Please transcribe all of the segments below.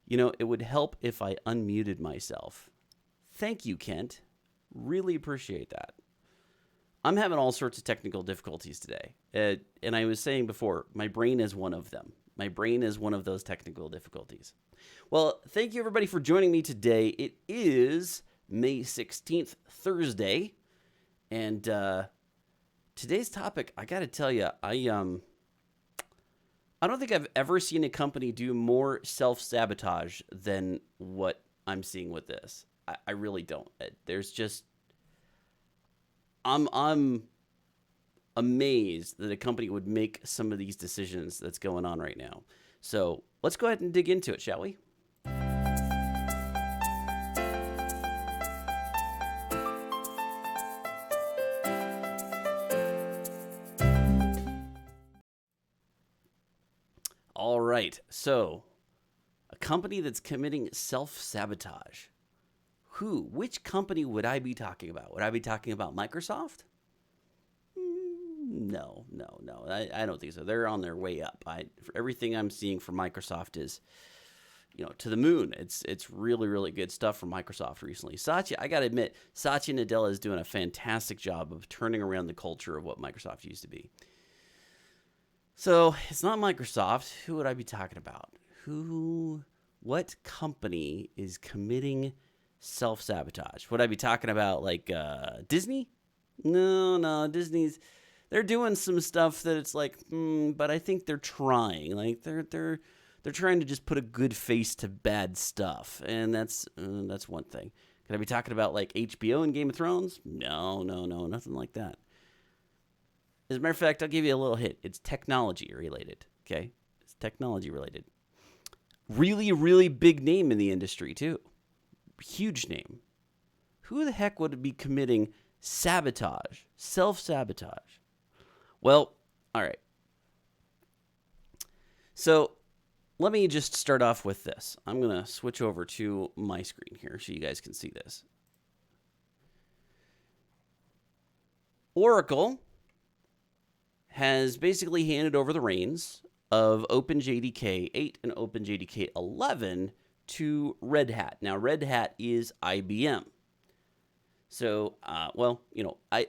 It would help if I unmuted myself. Thank you, Kent. Really appreciate that. I'm having all sorts of technical difficulties today. And I was saying before, my brain is one of them. My brain is one of those technical difficulties. Well, thank you everybody for joining me today. It is May 16th, Thursday. And today's topic, I got to tell you, I don't think I've ever seen a company do more self-sabotage than what I'm seeing with this. I really don't. There's just, I'm amazed that a company would make some of these decisions that's going on right now. So let's go ahead and dig into it, shall we? All right, so a company that's committing self-sabotage. Which company would I be talking about? Would I be talking about Microsoft? No. I don't think so. They're on their way up. For everything I'm seeing from Microsoft is, to the moon. It's really, really good stuff from Microsoft recently. Satya, I got to admit, Satya Nadella is doing a fantastic job of turning around the culture of what Microsoft used to be. So it's not Microsoft. Who would I be talking about? What company is committing self-sabotage? Would I be talking about like Disney? No, they're doing some stuff that it's like, but I think they're trying. Like they're trying to just put a good face to bad stuff, and that's one thing. Could I be talking about like HBO and Game of Thrones? No, nothing like that. As a matter of fact, I'll give you a little hint. It's technology related, okay? It's technology related. Really, really big name in the industry, too. Huge name. Who the heck would be committing sabotage, self-sabotage? Well, all right. So let me just start off with this. I'm going to switch over to my screen here so you guys can see this. Oracle has basically handed over the reins of OpenJDK 8 and OpenJDK 11 to Red Hat. Now, Red Hat is IBM. So,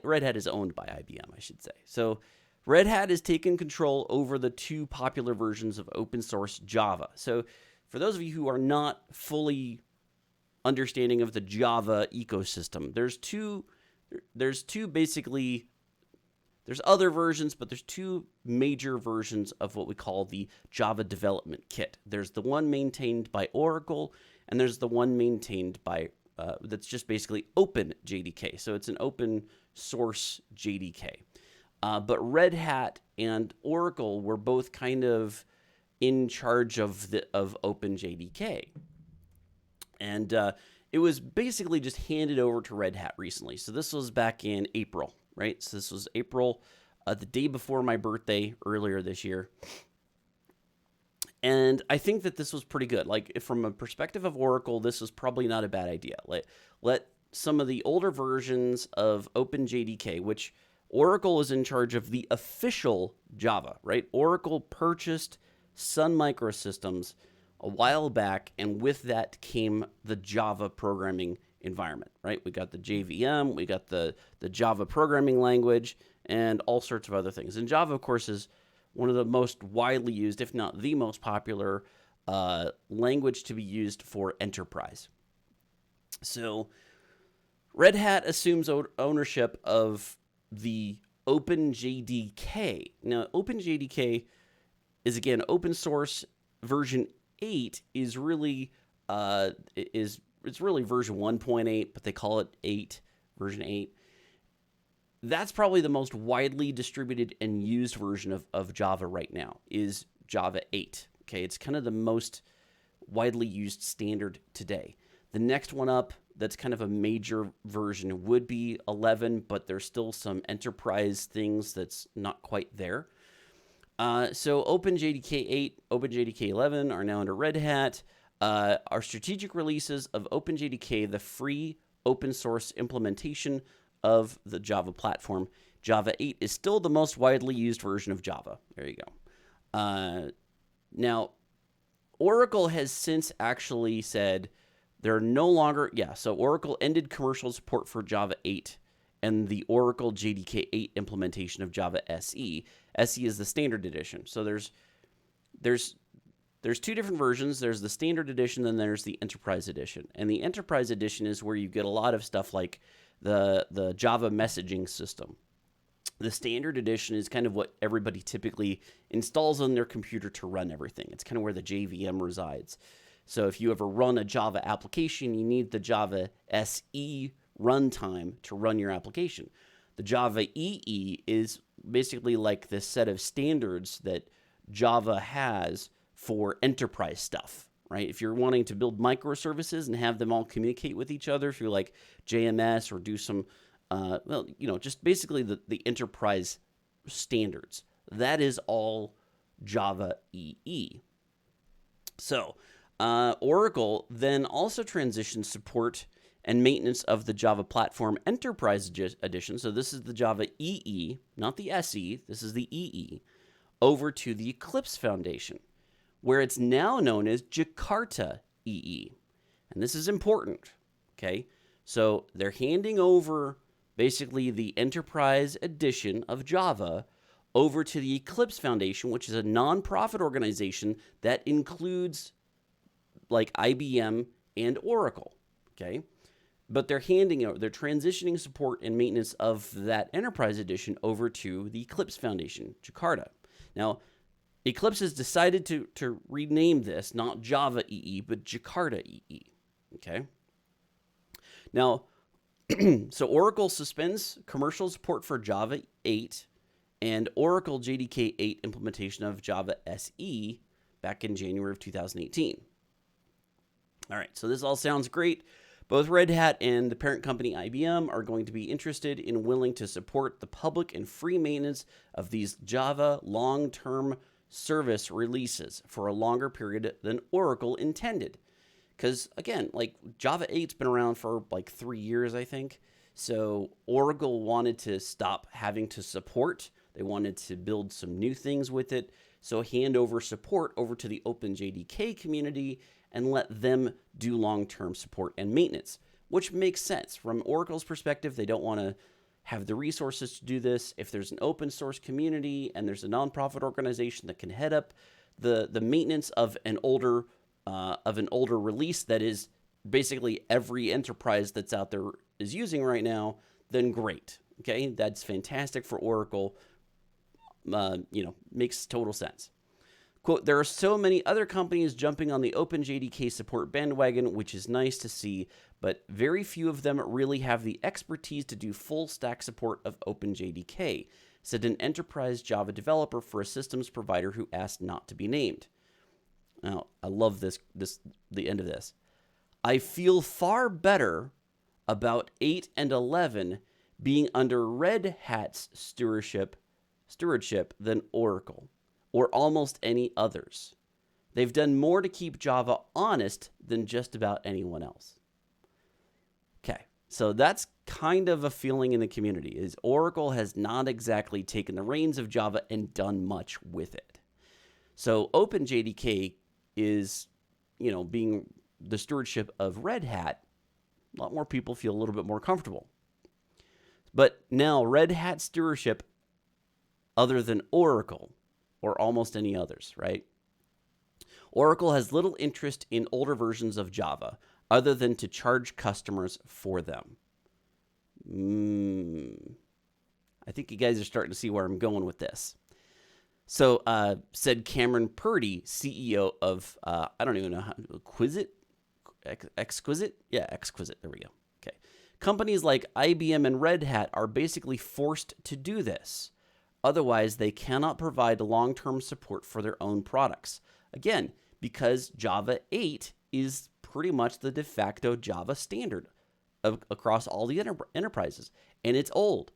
Red Hat is owned by IBM, I should say. So, Red Hat has taken control over the two popular versions of open source Java. So, for those of you who are not fully understanding of the Java ecosystem, there's other versions, but there's two major versions of what we call the Java development kit. There's the one maintained by Oracle, and there's the one maintained by, that's just basically OpenJDK. So it's an open source JDK. But Red Hat and Oracle were both kind of in charge of OpenJDK. And it was basically just handed over to Red Hat recently. So this was back in April. Right, so this was April, the day before my birthday earlier this year. And I think that this was pretty good. Like, from a perspective of Oracle, this was probably not a bad idea. Let some of the older versions of OpenJDK, which Oracle is in charge of the official Java, right? Oracle purchased Sun Microsystems a while back, and with that came the Java programming environment, right? We got the JVM, we got the Java programming language, and all sorts of other things. And Java, of course, is one of the most widely used, if not the most popular language to be used for enterprise. So Red Hat assumes ownership of the OpenJDK. Now, OpenJDK is, again, open source. Version 8 is really it's really version 1.8, but they call it version 8. That's probably the most widely distributed and used version of Java right now is Java 8. Okay, it's kind of the most widely used standard today. The next one up that's kind of a major version would be 11, but there's still some enterprise things that's not quite there. So OpenJDK 8, OpenJDK 11 are now under Red Hat. Our strategic releases of OpenJDK, the free open source implementation of the Java platform. Java 8 is still the most widely used version of Java. There you go. Now, Oracle has since actually said they're no longer, so Oracle ended commercial support for Java 8 and the Oracle JDK 8 implementation of Java SE. SE is the standard edition. So there's two different versions. There's the standard edition, then there's the enterprise edition. And the enterprise edition is where you get a lot of stuff like the Java messaging system. The standard edition is kind of what everybody typically installs on their computer to run everything. It's kind of where the JVM resides. So if you ever run a Java application, you need the Java SE runtime to run your application. The Java EE is basically like this set of standards that Java has for enterprise stuff, right? If you're wanting to build microservices and have them all communicate with each other through like JMS or do some, just basically the enterprise standards, that is all Java EE. So Oracle then also transitioned support and maintenance of the Java Platform Enterprise Edition. So this is the Java EE, not the SE, this is the EE, over to the Eclipse Foundation, where it's now known as Jakarta EE. And this is important, okay? So they're handing over basically the Enterprise Edition of Java over to the Eclipse Foundation, which is a nonprofit organization that includes like IBM and Oracle, okay? But they're transitioning support and maintenance of that Enterprise Edition over to the Eclipse Foundation, Jakarta. Now, Eclipse has decided to rename this, not Java EE, but Jakarta EE, okay? Now, so Oracle suspends commercial support for Java 8 and Oracle JDK 8 implementation of Java SE back in January of 2018. All right, so this all sounds great. Both Red Hat and the parent company IBM are going to be interested and willing to support the public and free maintenance of these Java long-term service releases for a longer period than Oracle intended. Because, again, like Java 8's been around for like 3 years, I think. So Oracle wanted to stop having to support. They wanted to build some new things with it. So hand over support over to the OpenJDK community and let them do long-term support and maintenance, which makes sense. From Oracle's perspective, they don't want to have the resources to do this. If there's an open source community and there's a nonprofit organization that can head up the maintenance of an older release that is basically every enterprise that's out there is using right now, then great. Okay, that's fantastic for Oracle. Makes total sense. Quote, there are so many other companies jumping on the OpenJDK support bandwagon, which is nice to see, but very few of them really have the expertise to do full stack support of OpenJDK, said an enterprise Java developer for a systems provider who asked not to be named. Now, I love the end of this. I feel far better about 8 and 11 being under Red Hat's stewardship than Oracle, or almost any others. They've done more to keep Java honest than just about anyone else. Okay, so that's kind of a feeling in the community, is Oracle has not exactly taken the reins of Java and done much with it. So OpenJDK is, being the stewardship of Red Hat, a lot more people feel a little bit more comfortable. But now Red Hat stewardship other than Oracle, or almost any others, right? Oracle has little interest in older versions of Java other than to charge customers for them. I think you guys are starting to see where I'm going with this. So, said Cameron Purdy, CEO of, I don't even know how, Exquisite? Yeah, Exquisite, there we go. Okay. Companies like IBM and Red Hat are basically forced to do this. Otherwise, they cannot provide long-term support for their own products. Again, because Java 8 is pretty much the de facto Java standard across all the enterprises, and it's old.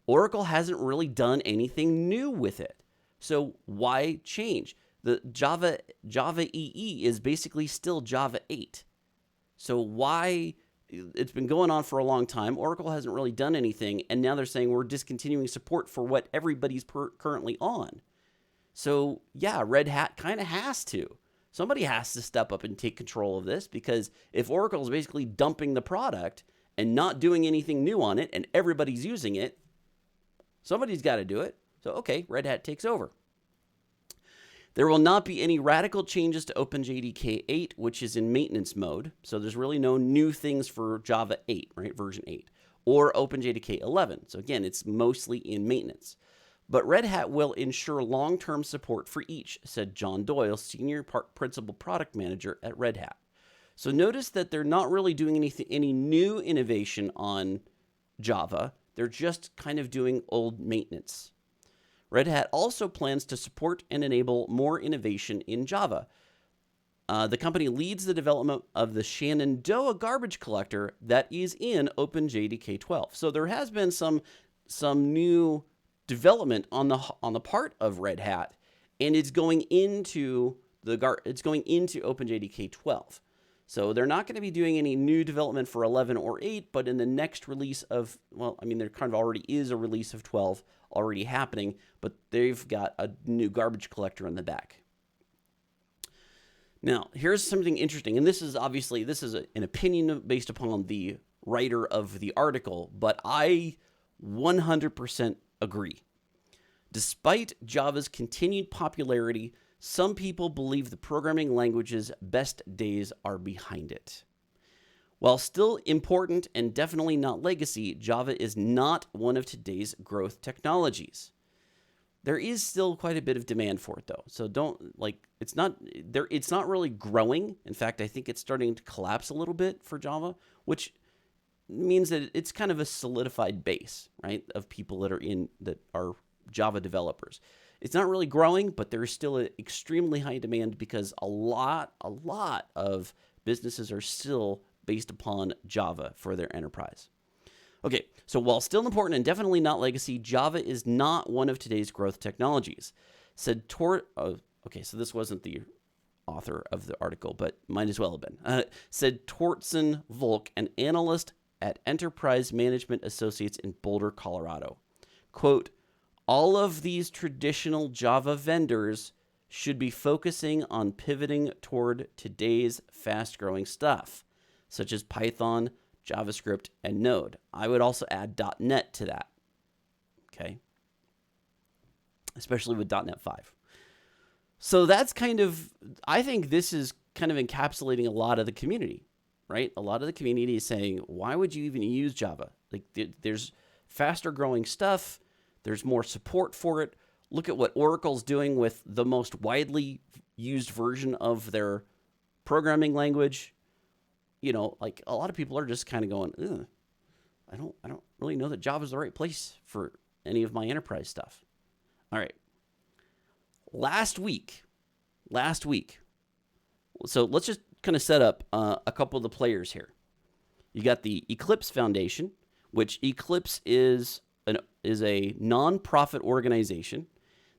Oracle hasn't really done anything new with it. So why change? The Java EE is basically still Java 8. So why? It's been going on for a long time. Oracle hasn't really done anything, and now they're saying we're discontinuing support for what everybody's currently on. So yeah, Red Hat kind of has to. Somebody has to step up and take control of this, because if Oracle is basically dumping the product and not doing anything new on it and everybody's using it, somebody's got to do it. So, okay, Red Hat takes over. There will not be any radical changes to OpenJDK 8, which is in maintenance mode. So there's really no new things for Java 8, right, version 8, or OpenJDK 11. So again, it's mostly in maintenance. But Red Hat will ensure long-term support for each, said John Doyle, Senior Principal Product Manager at Red Hat. So notice that they're not really doing any new innovation on Java. They're just kind of doing old maintenance. Red Hat also plans to support and enable more innovation in Java. The company leads the development of the Shenandoah garbage collector that is in OpenJDK 12. So there has been some new development on the part of Red Hat, and it's going into OpenJDK 12. So they're not going to be doing any new development for 11 or 8, but in the next release of, well, I mean, there kind of already is a release of 12 already happening, but they've got a new garbage collector in the back. Now, here's something interesting, and this is an opinion based upon the writer of the article, but I 100% agree. Despite Java's continued popularity, some people believe the programming language's best days are behind it. While still important and definitely not legacy, Java is not one of today's growth technologies. There is still quite a bit of demand for it, though. So it's not really growing. In fact, I think it's starting to collapse a little bit for Java, which means that it's kind of a solidified base, right, of people that are Java developers. It's not really growing, but there is still an extremely high demand because a lot of businesses are still based upon Java for their enterprise. Okay, so while still important and definitely not legacy, Java is not one of today's growth technologies. So this wasn't the author of the article, but might as well have been. Said Tortzen Volk, an analyst at Enterprise Management Associates in Boulder, Colorado. Quote, all of these traditional Java vendors should be focusing on pivoting toward today's fast-growing stuff, such as Python, JavaScript, and Node. I would also add .Net to that, okay? Especially with .Net 5. So that's I think this is kind of encapsulating a lot of the community, right? A lot of the community is saying, why would you even use Java? Like, there's faster growing stuff. There's more support for it. Look at what Oracle's doing with the most widely used version of their programming language. You know, like a lot of people are just kind of going, ugh, I don't really know that Java's the right place for any of my enterprise stuff. All right. Last week. So let's just kind of set up a couple of the players here. You got the Eclipse Foundation, which Eclipse is a non-profit organization.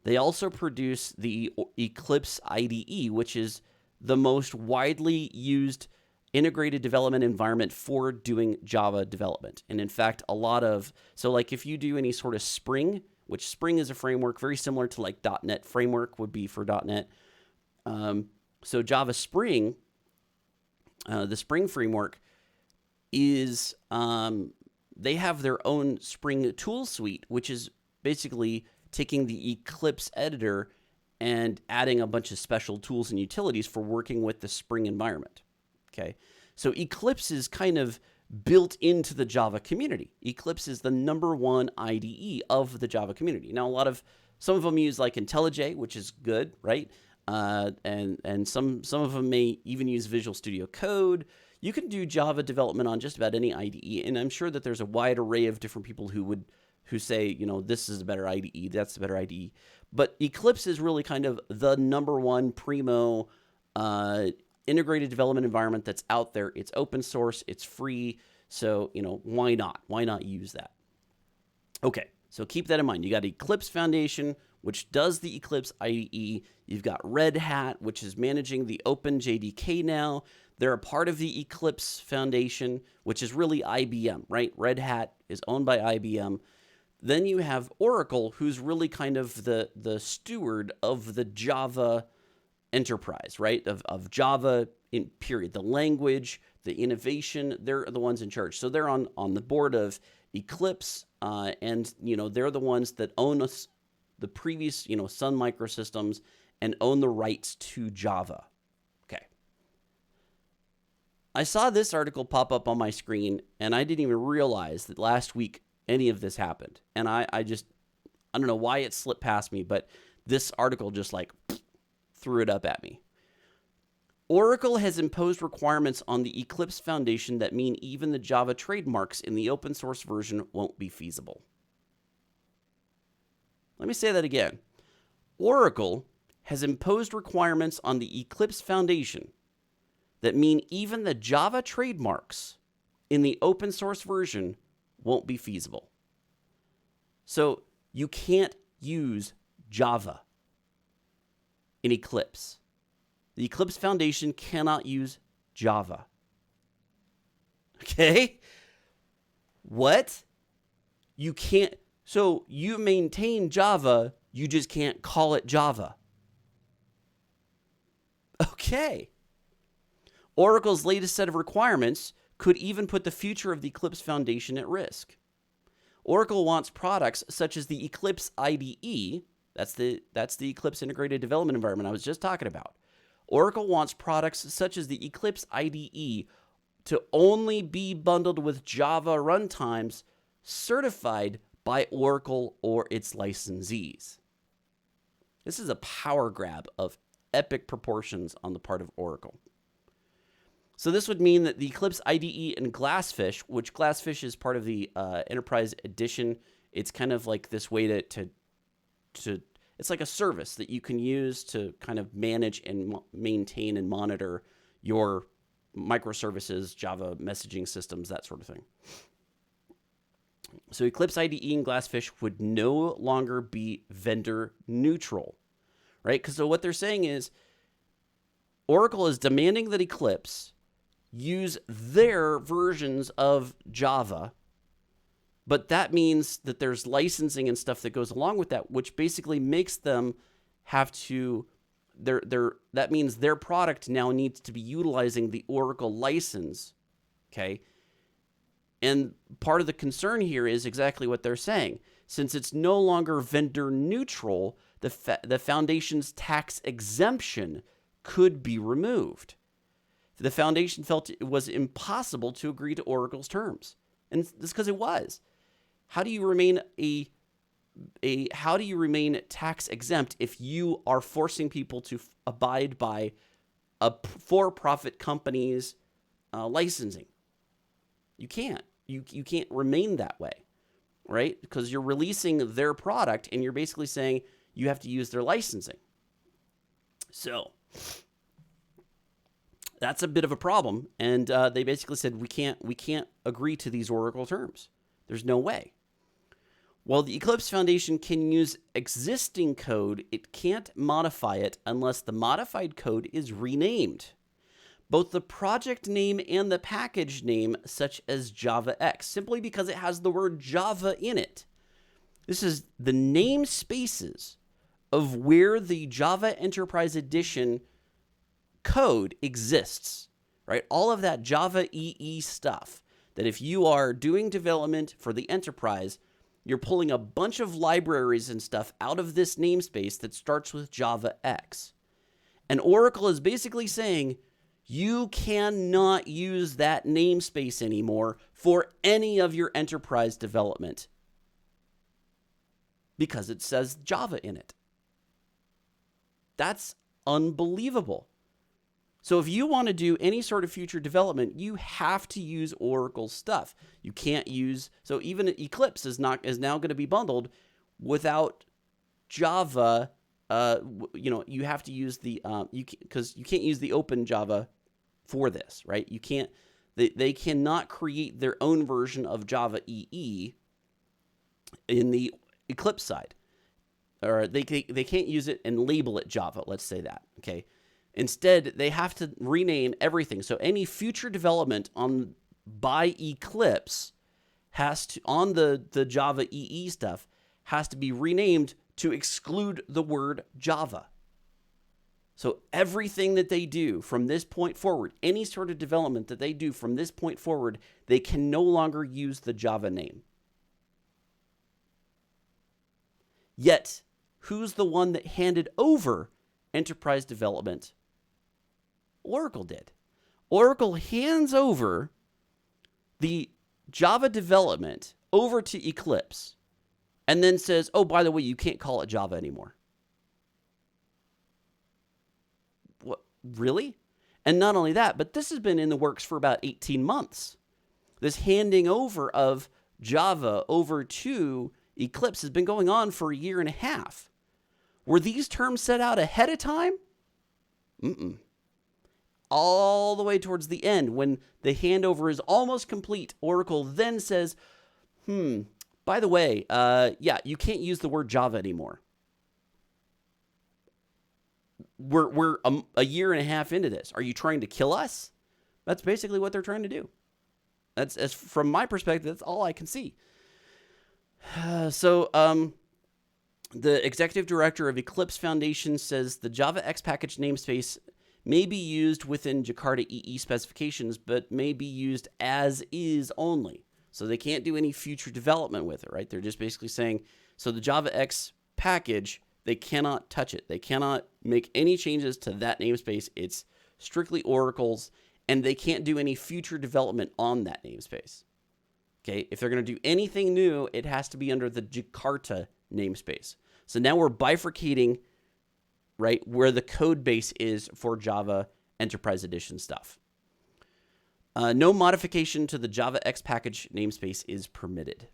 They also produce the Eclipse IDE, which is the most widely used integrated development environment for doing Java development. And in fact, if you do any sort of Spring, which Spring is a framework very similar to like .NET framework would be for .NET. So Java Spring, the Spring framework is, they have their own Spring tool suite, which is basically taking the Eclipse editor and adding a bunch of special tools and utilities for working with the Spring environment. Okay, so Eclipse is kind of built into the Java community. Eclipse is the #1 IDE of the Java community. Now, some of them use like IntelliJ, which is good, right? And some of them may even use Visual Studio Code. You can do Java development on just about any IDE, and I'm sure that there's a wide array of different people who say, this is a better IDE, that's a better IDE. But Eclipse is really kind of the #1 primo integrated development environment that's out there. It's open source, it's free, so why not? Why not use that? Okay, so keep that in mind. You got Eclipse Foundation, which does the Eclipse IDE. You've got Red Hat, which is managing the OpenJDK now. They're a part of the Eclipse Foundation, which is really IBM, right? Red Hat is owned by IBM. Then you have Oracle, who's really kind of the steward of the Java enterprise, right? Of Java in period. The language, the innovation, they're the ones in charge. So they're on the board of Eclipse, and they're the ones that own the previous Sun Microsystems and own the rights to Java. Okay. I saw this article pop up on my screen, and I didn't even realize that last week any of this happened. And I don't know why it slipped past me, but this article just like threw it up at me. Oracle has imposed requirements on the Eclipse Foundation that mean even the Java trademarks in the open source version won't be feasible. Let me say that again. Oracle has imposed requirements on the Eclipse Foundation that mean even the Java trademarks in the open source version won't be feasible. So you can't use Java in Eclipse. The Eclipse Foundation cannot use Java. Okay? What? You can't. So you maintain Java, you just can't call it Java. Okay. Oracle's latest set of requirements could even put the future of the Eclipse Foundation at risk. Oracle wants products such as the Eclipse IDE, that's the Eclipse Integrated Development Environment I was just talking about. Oracle wants products such as the Eclipse IDE to only be bundled with Java runtimes certified by Oracle or its licensees. This is a power grab of epic proportions on the part of Oracle. So this would mean that the Eclipse IDE and Glassfish, which Glassfish is part of the Enterprise Edition, it's kind of like this way to it's like a service that you can use to kind of manage and maintain and monitor your microservices, Java messaging systems, that sort of thing. So Eclipse IDE and Glassfish would no longer be vendor neutral, right? Because so what they're saying is Oracle is demanding that Eclipse use their versions of Java, but that means that there's licensing and stuff that goes along with that, which basically makes them have to, that means their product now needs to be utilizing the Oracle license, okay? And part of the concern here is exactly what they're saying. Since it's no longer vendor neutral, the foundation's tax exemption could be removed. The foundation felt it was impossible to agree to Oracle's terms. And this because it was. How do you remain how do you remain tax exempt if you are forcing people to abide by a for-profit company's licensing? You can't. You can't remain that way, right? Because you're releasing their product and you're basically saying you have to use their licensing. So that's a bit of a problem, and they basically said we can't agree to these Oracle terms. There's no way. While the Eclipse Foundation can use existing code, it can't modify it unless the modified code is renamed. Both the project name and the package name, such as JavaX, simply because it has the word Java in it. This is the namespaces of where the Java Enterprise Edition code exists, right? All of that Java EE stuff, that if you are doing development for the enterprise, you're pulling a bunch of libraries and stuff out of this namespace that starts with JavaX. And Oracle is basically saying, you cannot use that namespace anymore for any of your enterprise development because it says Java in it. That's unbelievable. So if you want to do any sort of future development, you have to use Oracle stuff. You can't use, so even Eclipse is now going to be bundled without Java. You have to use the because you can't use the open Java for this, right? You can't. They cannot create their own version of Java EE in the Eclipse side, or they can't use it and label it Java. Let's say that, okay. Instead, they have to rename everything. So any future development by Eclipse has to, on the Java EE stuff, has to be renamed to exclude the word Java. So everything that they do from this point forward, any sort of development that they do from this point forward, they can no longer use the Java name. Yet, who's the one that handed over enterprise development? Oracle did. Oracle hands over the Java development over to Eclipse and then says, oh, by the way, you can't call it Java anymore. What? Really? And not only that, but this has been in the works for about 18 months. This handing over of Java over to Eclipse has been going on for a year and a half. Were these terms set out ahead of time? All the way towards the end, when the handover is almost complete, Oracle then says, by the way, yeah, you can't use the word Java anymore. We're a year and a half into this. Are you trying to kill us? That's basically what they're trying to do. That's, as from my perspective, that's all I can see. The executive director of Eclipse Foundation says the Java X package namespace may be used within Jakarta EE specifications, but may be used as is only. So they can't do any future development with it, right? They're just basically saying, so the Java X package, they cannot touch it. They cannot make any changes to that namespace. It's strictly Oracle's, and they can't do any future development on that namespace. Okay, if they're going to do anything new, it has to be under the Jakarta namespace. So now we're bifurcating, right, where the code base is for Java Enterprise Edition stuff. No modification to the Java X package namespace is permitted.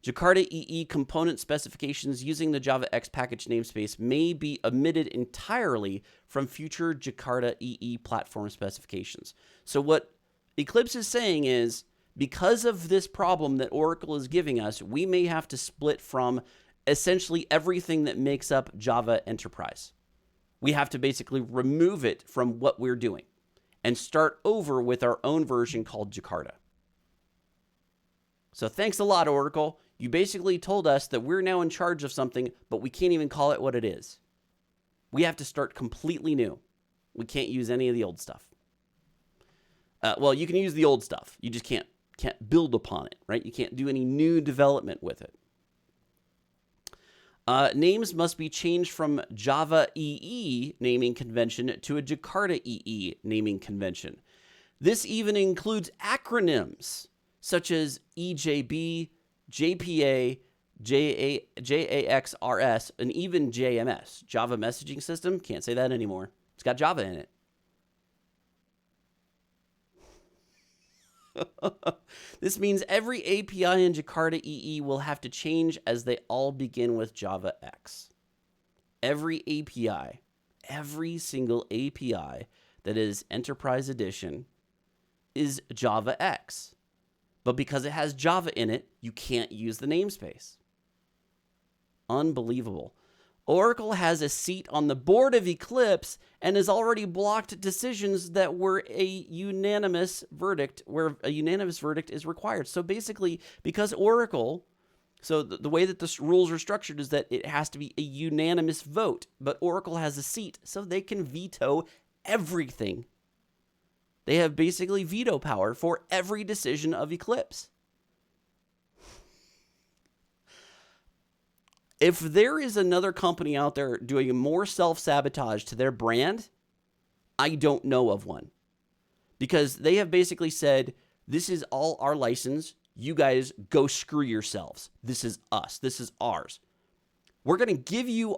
Jakarta EE component specifications using the Java X package namespace may be omitted entirely from future Jakarta EE platform specifications. So what Eclipse is saying is, because of this problem that Oracle is giving us, we may have to split from essentially everything that makes up Java Enterprise. We have to basically remove it from what we're doing and start over with our own version called Jakarta. So thanks a lot, Oracle. You basically told us that we're now in charge of something, but we can't even call it what it is. We have to start completely new. We can't use any of the old stuff. Well, you can use the old stuff. You just can't build upon it, right? You can't do any new development with it. Names must be changed from Java EE naming convention to a Jakarta EE naming convention. This even includes acronyms such as EJB, JPA, JAXRS, and even JMS, Java Messaging System. Can't say that anymore. It's got Java in it. This means every API in Jakarta EE will have to change as they all begin with Java X. Every API, every single API that is Enterprise Edition is Java X. But because it has Java in it, you can't use the namespace. Unbelievable. Oracle has a seat on the board of Eclipse and has already blocked decisions that were a unanimous verdict, where a unanimous verdict is required. So basically, because Oracle, so the way that the rules are structured is that it has to be a unanimous vote, but Oracle has a seat, so they can veto everything. They have basically veto power for every decision of Eclipse. If there is another company out there doing more self-sabotage to their brand, I don't know of one. Because they have basically said, this is all our license. You guys go screw yourselves. This is us. This is ours. We're going to give you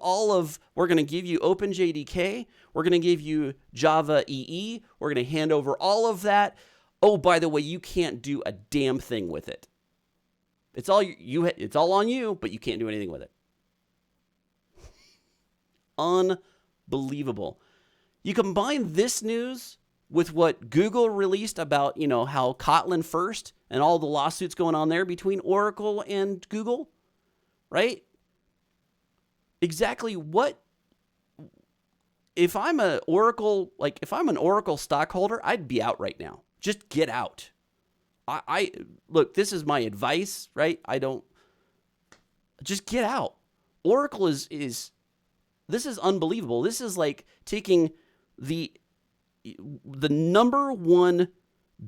we're going to give you OpenJDK. We're going to give you Java EE. We're going to hand over all of that. Oh, by the way, you can't do a damn thing with it. It's all on you, but you can't do anything with it. Unbelievable. You combine this news with what Google released about, how Kotlin first and all the lawsuits going on there between Oracle and Google, right? Exactly what, if I'm an Oracle stockholder, I'd be out right now. Just get out. I look, this is my advice, right? Just get out. Oracle is This is unbelievable. This is like taking the number one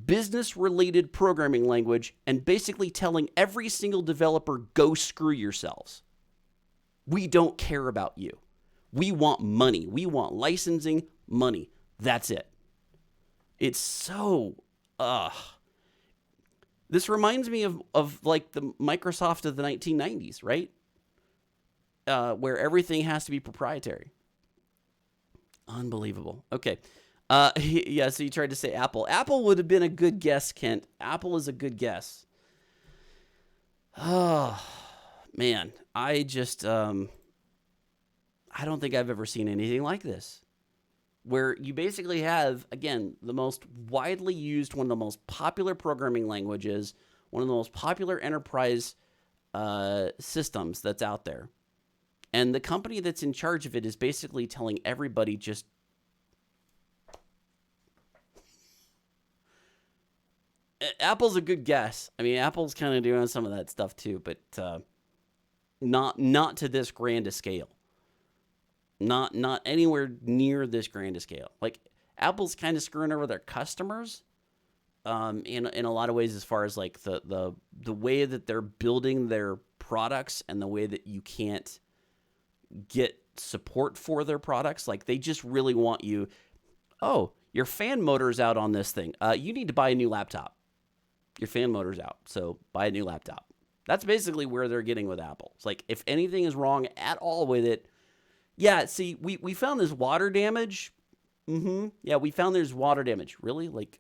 business-related programming language and basically telling every single developer, go screw yourselves. We don't care about you. We want money. We want licensing, money. That's it. It's so, This reminds me of like the Microsoft of the 1990s, right? Where everything has to be proprietary. Unbelievable. Okay. Yeah, so you tried to say Apple. Apple would have been a good guess, Kent. Apple is a good guess. Oh, man. I just, I don't think I've ever seen anything like this. Where you basically have, again, the most widely used, one of the most popular programming languages, one of the most popular enterprise systems that's out there. And the company that's in charge of it is basically telling everybody just, Apple's a good guess. I mean, Apple's kind of doing some of that stuff too, but not to this grand a scale. Not anywhere near this grand a scale. Like, Apple's kind of screwing over their customers in a lot of ways, as far as like the way that they're building their products and the way that you can't get support for their products. Like, they just really want you, oh, your fan motor's out on this thing. You need to buy a new laptop. Your fan motor's out, so buy a new laptop. That's basically where they're getting with Apple. It's like, if anything is wrong at all with it, yeah, see, we found this water damage. Yeah, we found there's water damage. Really? Like,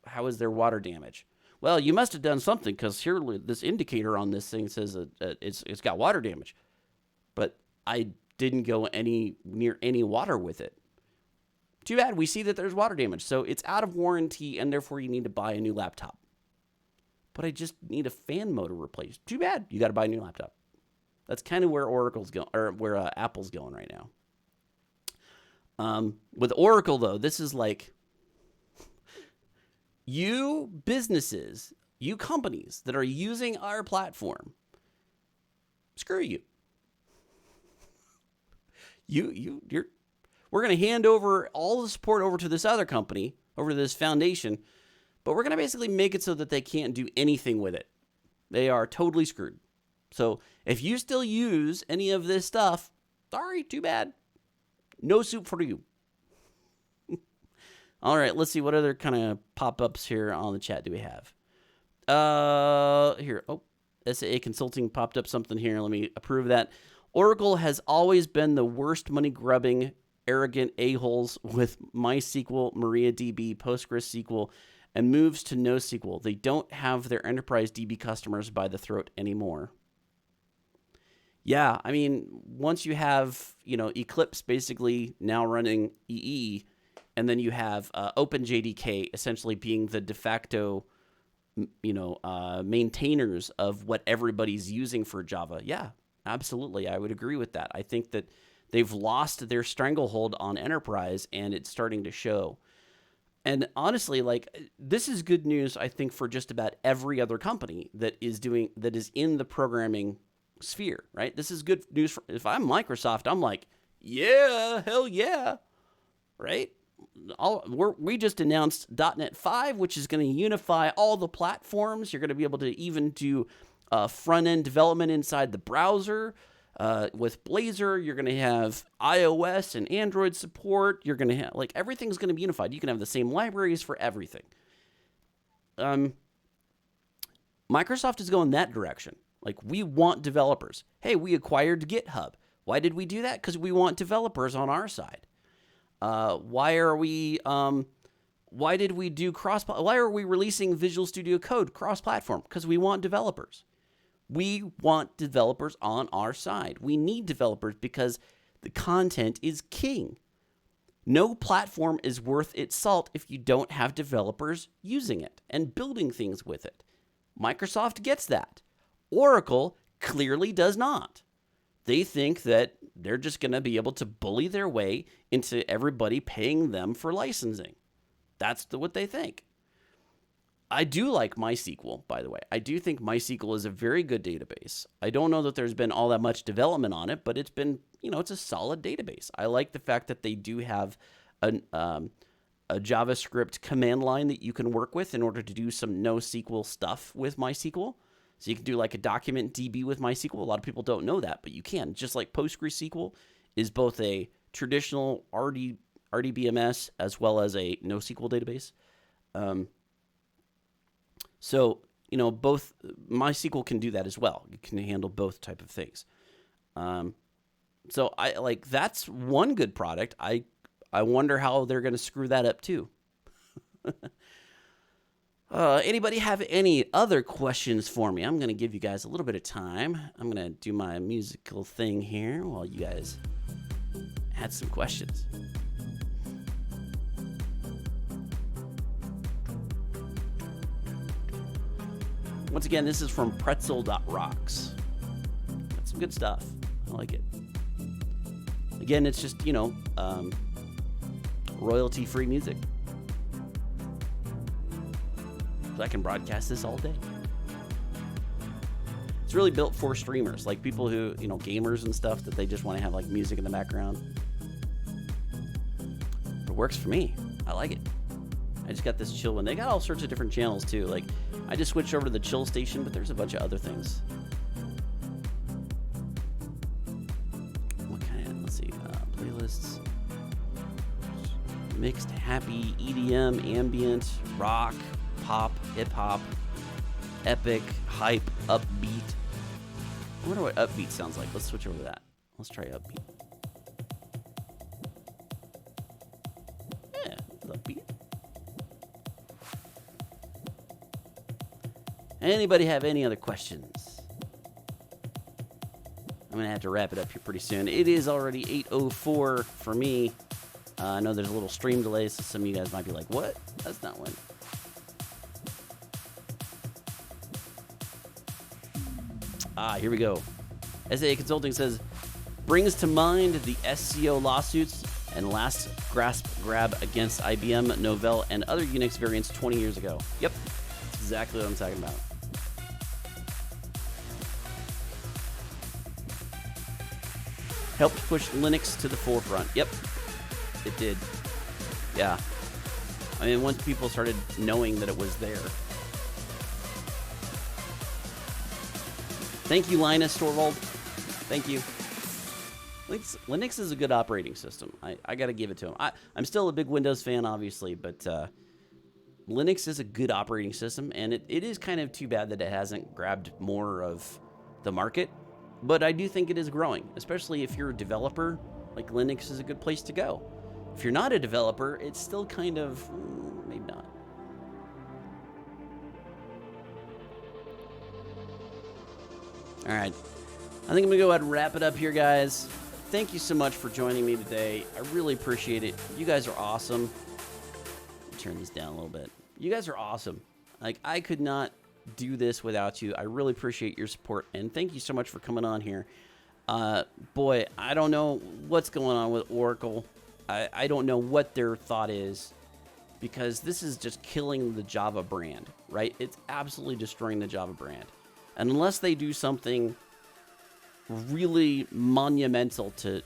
how is there water damage? Well, you must have done something, because here, this indicator on this thing says that it's got water damage. But I didn't go near any water with it. Too bad. We see that there's water damage. So it's out of warranty, and therefore you need to buy a new laptop. But I just need a fan motor replaced. Too bad. You got to buy a new laptop. That's kind of where Oracle's going, or where Apple's going right now. With Oracle, though, this is like, you businesses, you companies that are using our platform, screw you. We're going to hand over all the support over to this other company, over to this foundation, but we're going to basically make it so that they can't do anything with it. They are totally screwed. So if you still use any of this stuff, sorry, too bad. No soup for you. All right, let's see what other kind of pop-ups here on the chat do we have. Here, SAA Consulting popped up something here. Let me approve that. Oracle has always been the worst money-grubbing, arrogant a-holes with MySQL, MariaDB, PostgreSQL, and moves to NoSQL. They don't have their enterprise DB customers by the throat anymore. Yeah, I mean, once you have, Eclipse basically now running EE, and then you have OpenJDK essentially being the de facto, maintainers of what everybody's using for Java. Yeah, absolutely. I would agree with that. I think that they've lost their stranglehold on enterprise, and it's starting to show. And honestly, like, this is good news, I think, for just about every other company that is in the programming sphere, right? This is good news. If I'm Microsoft, I'm like, yeah, hell yeah, right? We just announced .NET 5, which is going to unify all the platforms. You're going to be able to even do front-end development inside the browser. With Blazor, you're going to have iOS and Android support. You're going to have, like, everything's going to be unified. You can have the same libraries for everything. Microsoft is going that direction. Like, we want developers. Hey, we acquired GitHub. Why did we do that? Because we want developers on our side. Why are we releasing Visual Studio Code cross-platform? Because we want developers. We want developers on our side. We need developers because the content is king. No platform is worth its salt if you don't have developers using it and building things with it. Microsoft gets that. Oracle clearly does not. They think that they're just going to be able to bully their way into everybody paying them for licensing. That's what they think. I do like MySQL, by the way. I do think MySQL is a very good database. I don't know that there's been all that much development on it, but it's been, it's a solid database. I like the fact that they do have a JavaScript command line that you can work with in order to do some NoSQL stuff with MySQL. So you can do like a document DB with MySQL. A lot of people don't know that, but you can. Just like PostgreSQL is both a traditional RDBMS as well as a NoSQL database. So, both MySQL can do that as well. You can handle both type of things. So that's one good product. I wonder how they're going to screw that up too. Anybody have any other questions for me? I'm going to give you guys a little bit of time. I'm going to do my musical thing here while you guys had some questions. Once again, this is from pretzel.rocks. That's some good stuff. I like it. Again, it's just, royalty-free music. So I can broadcast this all day. It's really built for streamers, like people who, gamers and stuff, that they just want to have like music in the background. It works for me. I like it. I just got this chill one. They got all sorts of different channels too. Like, I just switched over to the chill station, but there's a bunch of other things. What kind of, let's see, playlists. Mixed, happy, EDM, ambient, rock, pop, hip hop, epic, hype, upbeat. I wonder what upbeat sounds like. Let's switch over to that. Let's try upbeat. Yeah, upbeat. Anybody have any other questions? I'm going to have to wrap it up here pretty soon. It is already 8:04 for me. I know there's a little stream delay, so some of you guys might be like, what? That's not one. Here we go. SAA Consulting says, brings to mind the SCO lawsuits and last grab against IBM, Novell, and other Unix variants 20 years ago. Yep, that's exactly what I'm talking about. Helped push Linux to the forefront. Yep, it did. Yeah. I mean, once people started knowing that it was there. Thank you, Linus Torvald. Thank you. Linux is a good operating system. I got to give it to him. I'm still a big Windows fan, obviously, but Linux is a good operating system, and it is kind of too bad that it hasn't grabbed more of the market. But I do think it is growing, especially if you're a developer. Like, Linux is a good place to go. If you're not a developer, it's still kind of, maybe not. All right. I think I'm going to go ahead and wrap it up here, guys. Thank you so much for joining me today. I really appreciate it. You guys are awesome. Turn this down a little bit. You guys are awesome. Like, I could not do this without you. I really appreciate your support, and thank you so much for coming on here. Boy, I don't know what's going on with Oracle. I don't know what their thought is, because this is just killing the Java brand, right? It's absolutely destroying the Java brand. And unless they do something really monumental to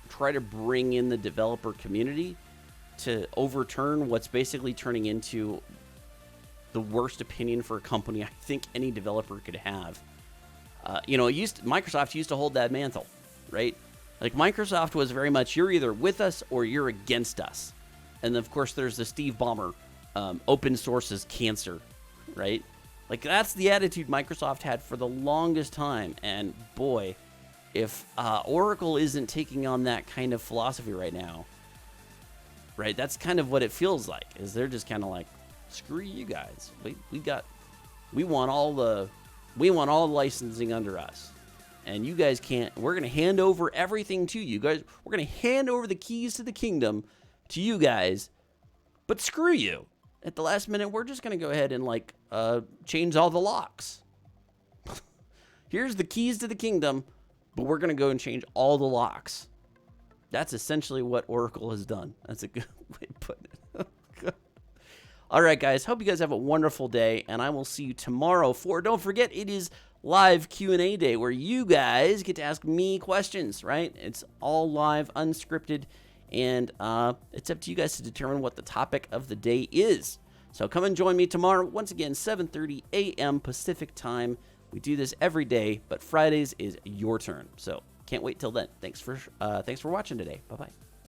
try to bring in the developer community to overturn what's basically turning into the worst opinion for a company I think any developer could have. Microsoft used to hold that mantle, right? Like, Microsoft was very much, you're either with us or you're against us. And of course, there's the Steve Ballmer, open source is cancer, right? Like, that's the attitude Microsoft had for the longest time. And boy, if Oracle isn't taking on that kind of philosophy right now, right? That's kind of what it feels like, is they're just kind of like, screw you guys. We want all the licensing under us. And you guys can't, we're going to hand over everything to you guys. We're going to hand over the keys to the kingdom to you guys, but screw you. At the last minute, we're just going to go ahead and change all the locks. Here's the keys to the kingdom, but we're going to go and change all the locks. That's essentially what Oracle has done. That's a good way of putting it. All right, guys. Hope you guys have a wonderful day, and I will see you tomorrow for, don't forget, it is live Q&A day where you guys get to ask me questions, right? It's all live, unscripted, and it's up to you guys to determine what the topic of the day is. So come and join me tomorrow. Once again, 7:30 a.m. Pacific time. We do this every day, but Fridays is your turn. So can't wait till then. Thanks for watching today. Bye-bye.